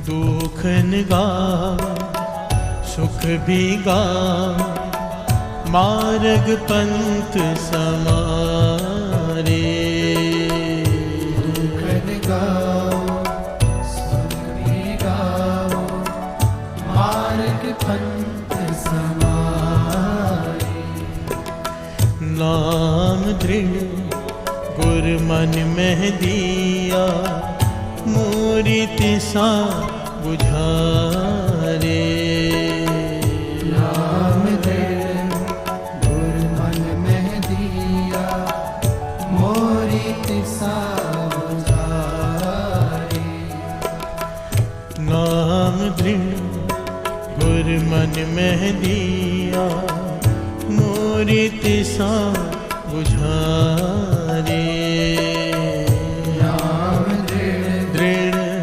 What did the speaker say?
दुख गावा सुख भी गावा, मार्ग पंथ समारे। दुख गाओ सुख भी गाओ, मार्ग पंथ समारे। नाम दृढ़ गुर मन में दिया, मूर्ति सा बुझारे। नाम दृढ़ गुर मन में दिया, मूर्ति सा बुझारे। नाम दृढ़ गुर मन में दिया, मूर्ति सा बुझारे।